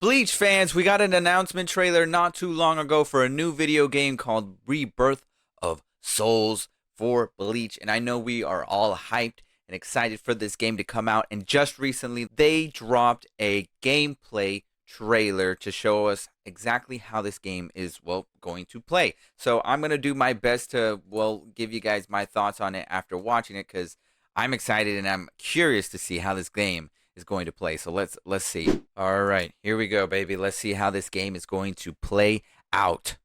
Bleach fans, we got an announcement trailer not too long ago for a new video game called Rebirth of Souls for Bleach. And I know we are all hyped and excited for this game to come out. And just recently, they dropped a gameplay trailer to show us exactly how this game is, well, going to play. So I'm going to do my best to, well, give you guys my thoughts on it after watching it, because I'm excited and I'm curious to see how this game is going to play. So let's see. All right, here we go, baby. Let's see how this game is going to play out.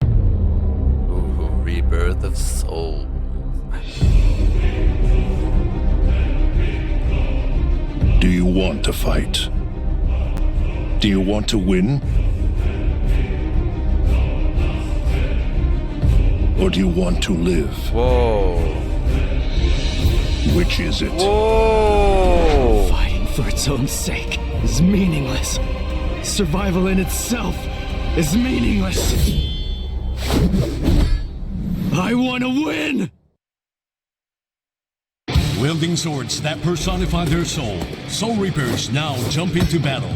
Ooh, Rebirth of Souls. Do you want to fight? Do you want to win? Or do you want to live? Whoa. Which is it? Whoa. Fighting for its own sake is meaningless. Survival in itself is meaningless. I want to win! Wielding swords that personify their soul, Soul Reapers now jump into battle.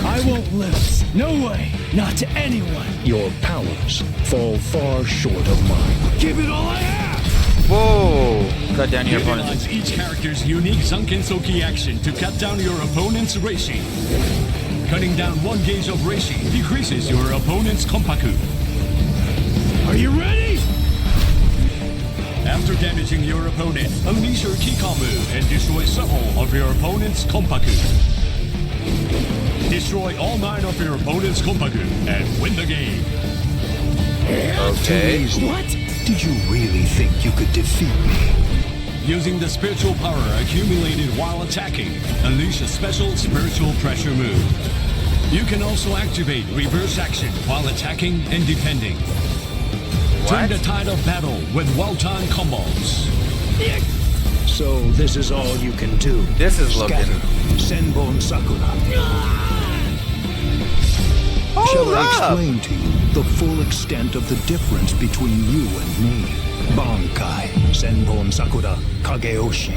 I won't lose. No way. Not to anyone. Your powers fall far short of mine. Give it all I have! Whoa. Cut down your opponent's. Utilize each character's unique Zanken action to cut down your opponent's Reishi. Cutting down 1 gauge of Reishi decreases your opponent's Kompaku. Are you ready? After damaging your opponent, unleash your Kikamu and destroy several of your opponent's Kompaku. Destroy all 9 of your opponent's Kompaku and win the game. Okay. What? Did you really think you could defeat me? Using the spiritual power accumulated while attacking, unleash a special spiritual pressure move. You can also activate reverse action while attacking and defending. Turn the tide of battle with well-timed combos. So this is all you can do. This is looking. Senbon Sakura. Hold Shall I up. explain to you the full extent of the difference between you and me? Bankai, Senbon Sakura, Kageoshi.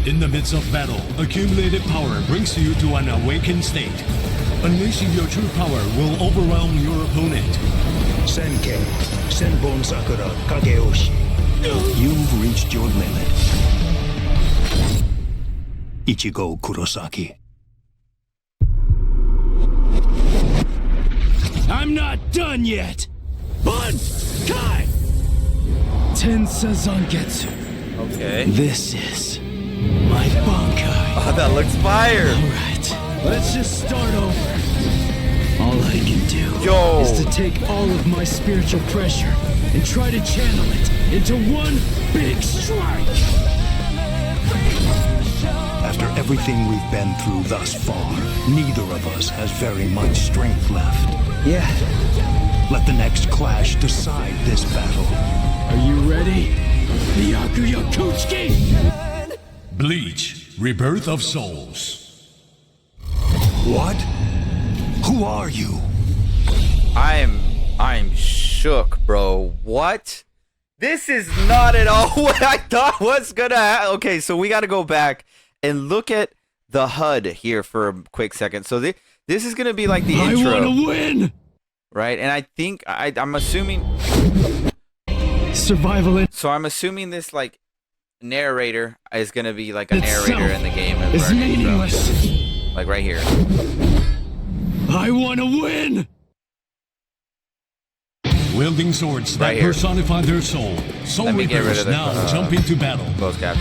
In the midst of battle, accumulated power brings you to an awakened state. Unleashing your true power will overwhelm your opponent. Senken, Senbon Sakura, Kageoshi. You've reached your limit. Ichigo Kurosaki. I'm not done yet! Bankai! Tensa Zangetsu. Okay. This is my Bankai. Oh, that looks fire. Alright, let's just start over. All I can do Yo. is to take all of my spiritual pressure and try to channel it into one big strike. After everything we've been through thus far, neither of us has very much strength left. Yeah, Let the next clash decide this battle. are you ready? Byakuya Kuchiki! Bleach Rebirth of Souls. What? Who are you? I'm shook, bro. What? This is not at all what I thought was gonna happen. Okay, so we got to go back and look at the HUD here for a quick second. So this is gonna be like the I intro, want to win! right? And I think I'm assuming. Survival in So I'm assuming this like narrator is gonna be like a itself narrator in the game, is right? meaningless. So, like right here. I want to win! Wielding swords that Right here. personify their soul, Soul Let me get rid Reapers of the, now jump into battle. Close cap.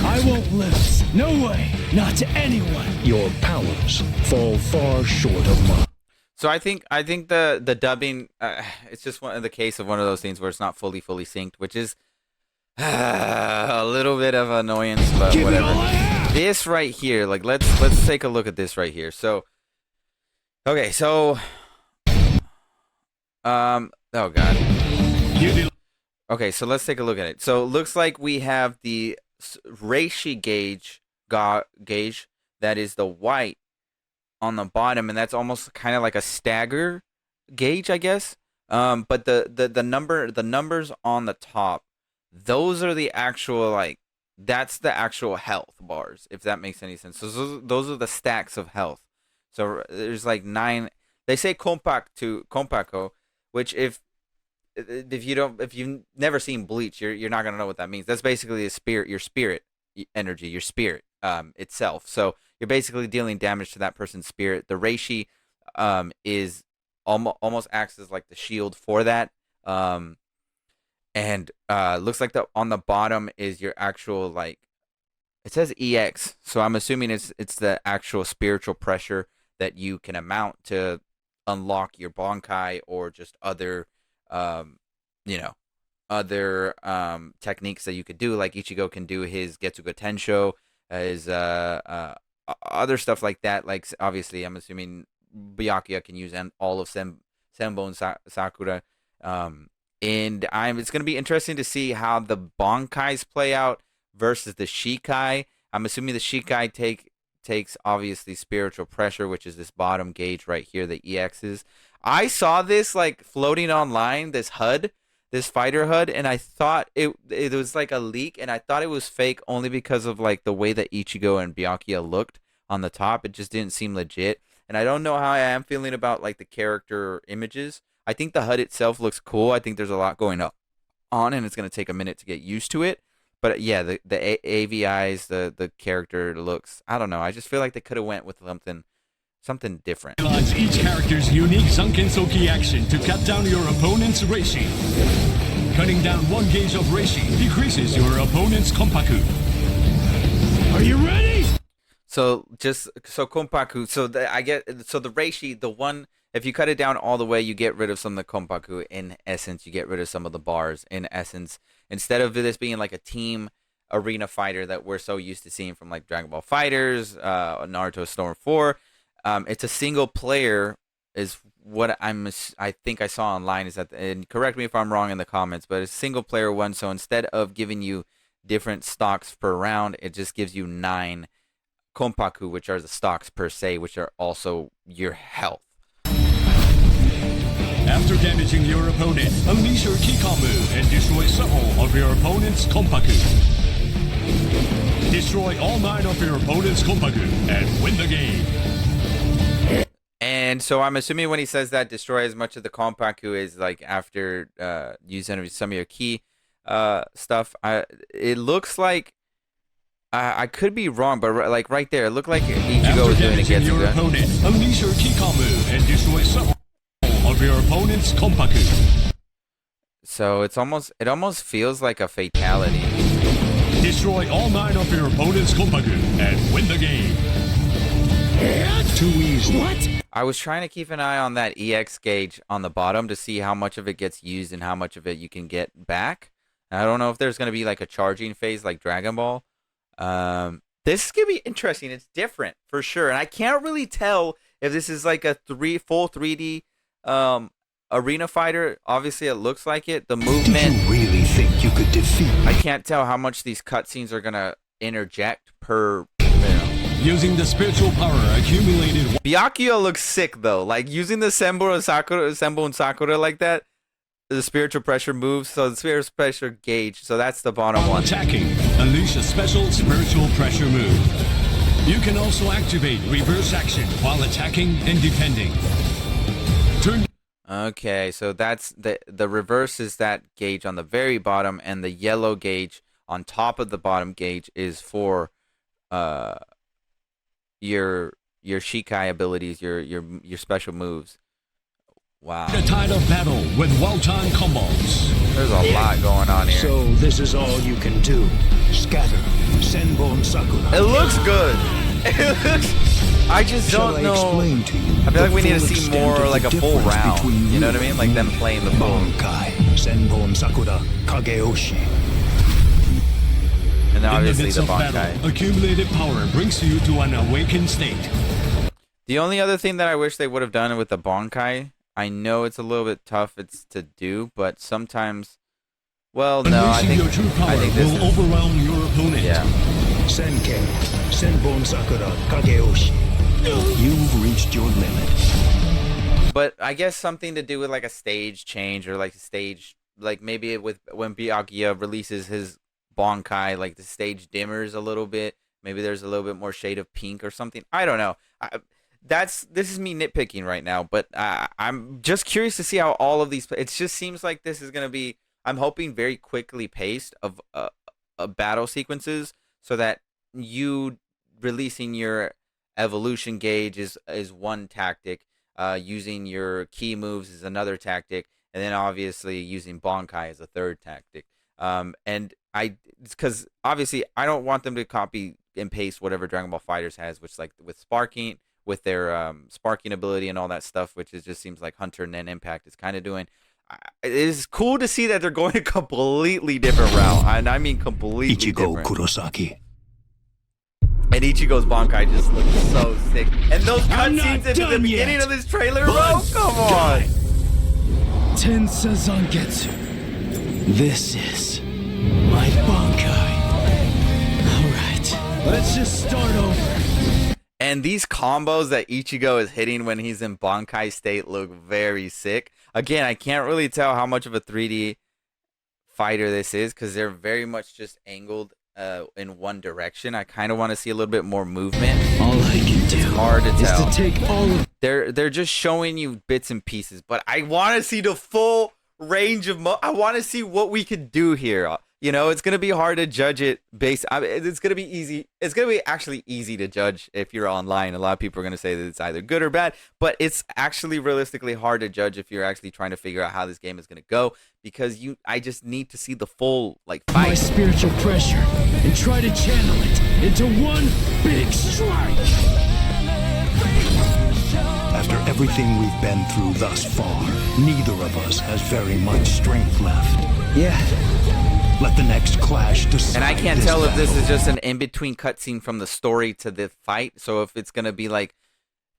I won't lose. No way. Not to anyone. Your powers fall far short of mine. So I think the dubbing, it's just one of the case of one of those things where it's not fully synced, which is a little bit of annoyance, but Give it whatever. all I have. This right here, like let's take a look at this right here. So, okay, so, oh god. Okay, so let's take a look at it. So it looks like we have the Reishi gauge that is the white on the bottom, and that's almost kind of like a stagger gauge, I guess. But the numbers on the top, those are the actual like That's the actual health bars, if that makes any sense. So those are the stacks of health. So there's like 9. They say compacto, which if you've never seen Bleach, you're not gonna know what that means. That's basically your spirit energy, your spirit itself. So you're basically dealing damage to that person's spirit. The reishi is almost acts as like the shield for that. And looks like on the bottom is your actual, like, it says EX, so I'm assuming it's the actual spiritual pressure that you can amount to unlock your Bankai or just other other techniques that you could do. Like Ichigo can do his Getsuga Tensho, his other stuff like that. Like, obviously, I'm assuming Byakuya can use all of Senbon Sakura. And it's going to be interesting to see how the Bankais play out versus the Shikai. I'm assuming the Shikai takes obviously spiritual pressure, which is this bottom gauge right here, the EXs. I saw this like floating online, this HUD, this fighter HUD, and I thought it was like a leak, and I thought it was fake only because of like the way that Ichigo and Byakuya looked on the top. It just didn't seem legit. And I don't know how I am feeling about like the character images. I think the HUD itself looks cool. I think there's a lot going on, and it's going to take a minute to get used to it. But yeah, the AVIs, the character looks, I don't know. I just feel like they could have went with something different. Utilize each character's unique Zanken Soki action to cut down your opponent's reishi. Cutting down 1 gauge of reishi decreases your opponent's kompaku. Are you ready? So kompaku. So the reishi, the one. If you cut it down all the way, you get rid of some of the kompaku. In essence, you get rid of some of the bars. In essence, instead of this being like a team arena fighter that we're so used to seeing from like Dragon Ball Fighters, Naruto Storm 4, it's a single player is what I think I saw online. Is that, and correct me if I'm wrong in the comments, but it's a single player one. So instead of giving you different stocks per round, it just gives you 9 kompaku, which are the stocks per se, which are also your health. After damaging your opponent, unleash your Kikamu and destroy several of your opponent's kompaku. Destroy all 9 of your opponent's kompaku and win the game. And so I'm assuming when he says that, destroy as much of the kompaku is like after using some of your key stuff. It looks like I could be wrong, but like right there, it looked like Ichigo was doing it against your opponent. Unleash your Kikamu and destroy several of your opponent's kompaku. So it almost feels like a fatality. Destroy all 9 of your opponent's kompaku and win the game. Too easy. What? I was trying to keep an eye on that EX gauge on the bottom to see how much of it gets used and how much of it you can get back. I don't know if there's going to be like a charging phase like Dragon Ball. This is going to be interesting. It's different for sure. And I can't really tell if this is like a full 3D arena fighter. Obviously it looks like it. The movement. Did you really think you could defeat me? I can't tell how much these cutscenes are going to interject per. Using the spiritual power accumulated. Byakuya looks sick though. Like using the Senbon Sakura like that. The spiritual pressure moves, so the spiritual pressure gauge. So that's the bottom one. Attacking, unleash a special spiritual pressure move. You can also activate reverse action while attacking and defending. Turn. Okay, so that's the reverse is that gauge on the very bottom, and the yellow gauge on top of the bottom gauge is for your Shikai abilities, your special moves. Wow. The tide of battle with well-timed combos. There's a lot going on here. So this is all you can do. Scatter. Senbon Sakura. It looks good. I just Shall don't I know. explain to you I feel like we need to the see full more extent of like a the full difference round. between You know what I mean? Like them playing the full. Bankai, Senbon Sakura, Kageyoshi. And then In the obviously midst the of Bankai. battle, accumulated power brings you to an awakened state. The only other thing that I wish they would have done with the Bankai, I know it's a little bit tough to do, but sometimes, well, no, I Unleashing your true power think will this is, overwhelm your opponent. yeah. Senken, Senbon Sakura, Kageyoshi. You've reached your limit. But I guess something to do with like a stage change or like a stage, like maybe with when Byakuya releases his Bankai, like the stage dimmers a little bit. Maybe there's a little bit more shade of pink or something. I don't know. This is me nitpicking right now, but I'm just curious to see how all of these. It just seems like this is gonna be. I'm hoping very quickly paced of battle sequences, so that you releasing your evolution gauge is one tactic. Using your key moves is another tactic, and then obviously using Bankai is a third tactic. And because obviously I don't want them to copy and paste whatever Dragon Ball Fighters has, which like with sparking, with their sparking ability and all that stuff, which just seems like Hunter and then Impact is kind of doing. It is cool to see that they're going a completely different route, and I mean completely Ichigo different. Kurosaki. And Ichigo's Bankai just looks so sick. And those I'm not cutscenes at the done beginning yet. of this trailer, bro, come on. Tensa Zangetsu. This is my Bankai. Alright, let's just start over. And these combos that Ichigo is hitting when he's in Bankai state look very sick. Again, I can't really tell how much of a 3D fighter this is because they're very much just angled in one direction. I kind of want to see a little bit more movement. All I can do Hard to is tell. to take all of They're just showing you bits and pieces, but I want to see the full range of. I want to see what we could do here. You know, it's gonna be hard to judge it based. It's gonna be easy. It's gonna be actually easy to judge if you're online. A lot of people are gonna say that it's either good or bad, but it's actually realistically hard to judge if you're actually trying to figure out how this game is gonna go because I just need to see the full like my fight. spiritual pressure and try to channel it into one big strike. After everything we've been through thus far, neither of us has very much strength left. Yeah. Let the next clash decide. And I can't this tell if this battle. is just an in-between cutscene from the story to the fight. So if it's gonna be like,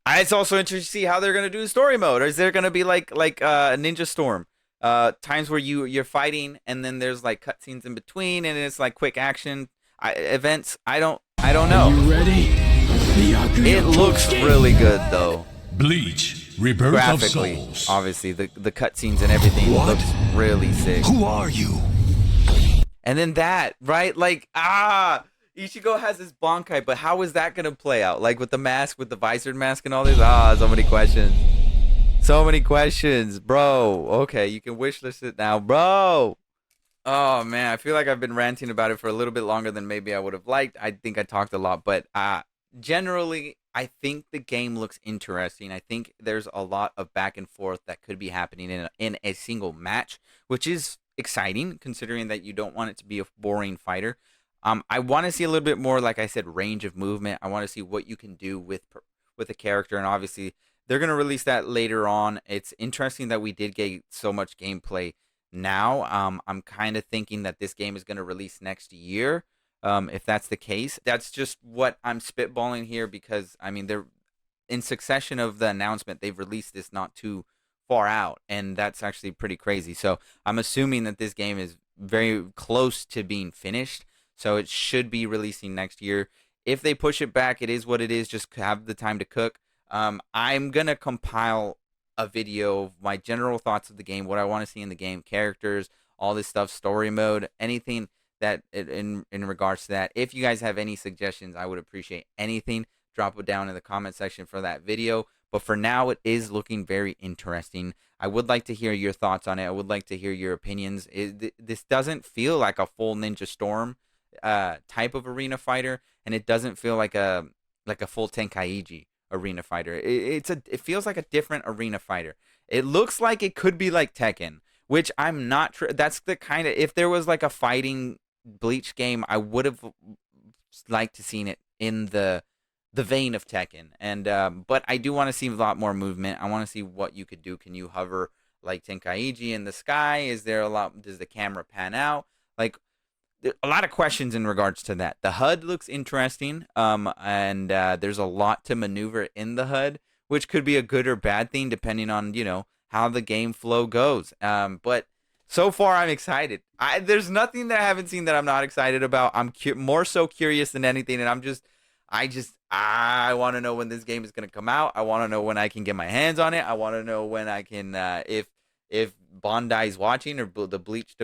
it's also interesting to see how they're gonna do the story mode. Or is there gonna be like Ninja Storm, times where you're fighting and then there's like cutscenes in between and it's like quick action events. I don't know. You ready? It looks really good though. Bleach Rebirth of Graphically, Souls. obviously the cutscenes and everything What? looks really sick. Who are you? And then that, right? Like, Ichigo has his Bankai, but how is that going to play out? Like with the mask, with the visored mask and all this? So many questions. So many questions, bro. Okay, you can wishlist it now, bro. Oh, man, I feel like I've been ranting about it for a little bit longer than maybe I would have liked. I think I talked a lot, but generally, I think the game looks interesting. I think there's a lot of back and forth that could be happening in a single match, which is exciting considering that you don't want it to be a boring fighter. I want to see a little bit more, like I said, range of movement. I want to see what you can do with a character, and obviously they're going to release that later on. It's interesting that we did get so much gameplay now. I'm kind of thinking that this game is going to release next year. If that's the case, that's just what I'm spitballing here because I mean they're in succession of the announcement. They've released this not too far out, and that's actually pretty crazy. So I'm assuming that this game is very close to being finished, so it should be releasing next year. If they push it back, it is what it is. Just have the time to cook. I'm gonna compile a video of my general thoughts of the game, what I want to see in the game, characters, all this stuff, story mode, anything that in regards to that. If you guys have any suggestions, I would appreciate anything. Drop it down in the comment section for that video. But for now, it is looking very interesting. I would like to hear your thoughts on it. I would like to hear your opinions. This doesn't feel like a full Ninja Storm type of arena fighter, and it doesn't feel like a full Tenkaichi arena fighter. It feels like a different arena fighter. It looks like it could be like Tekken, which I'm not sure. That's the kind of, if there was like a fighting Bleach game, I would have liked to seen it in the vein of Tekken, and but I do want to see a lot more movement. I want to see what you could do. Can you hover like Tenkaichi in the sky? Is there a lot? Does the camera pan out? Like a lot of questions in regards to that. The HUD looks interesting, and there's a lot to maneuver in the HUD, which could be a good or bad thing depending on how the game flow goes. But so far, I'm excited. There's nothing that I haven't seen that I'm not excited about. I'm more so curious than anything, and I want to know when this game is going to come out. I want to know when I can get my hands on it. I want to know when I can, if Bandai's watching, or the Bleach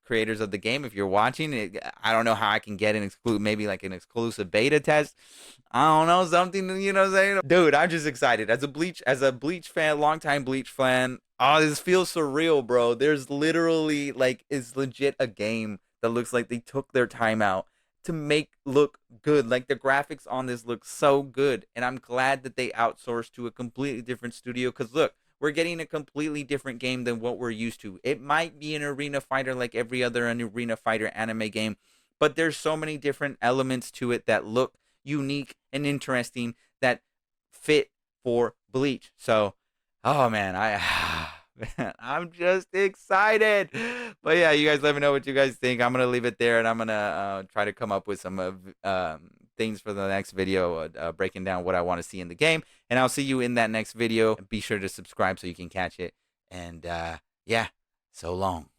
creators of the game, if you're watching it, I don't know how I can get an maybe like an exclusive beta test. I don't know, something, you know what I'm saying? Dude, I'm just excited. As a Bleach fan, longtime Bleach fan, oh, this feels surreal, bro. There's literally, like, it's legit a game that looks like they took their time out to make look good. Like, the graphics on this look so good, and I'm glad that they outsourced to a completely different studio, because look, we're getting a completely different game than what we're used to. It might be an arena fighter like every other arena fighter anime game, but there's so many different elements to it that look unique and interesting that fit for Bleach. So, oh man, man, I'm just excited. But yeah, you guys let me know what you guys think. I'm gonna leave it there, and I'm gonna try to come up with some things for the next video, breaking down what I want to see in the game. And I'll see you in that next video. Be sure to subscribe so you can catch it. And yeah, so long.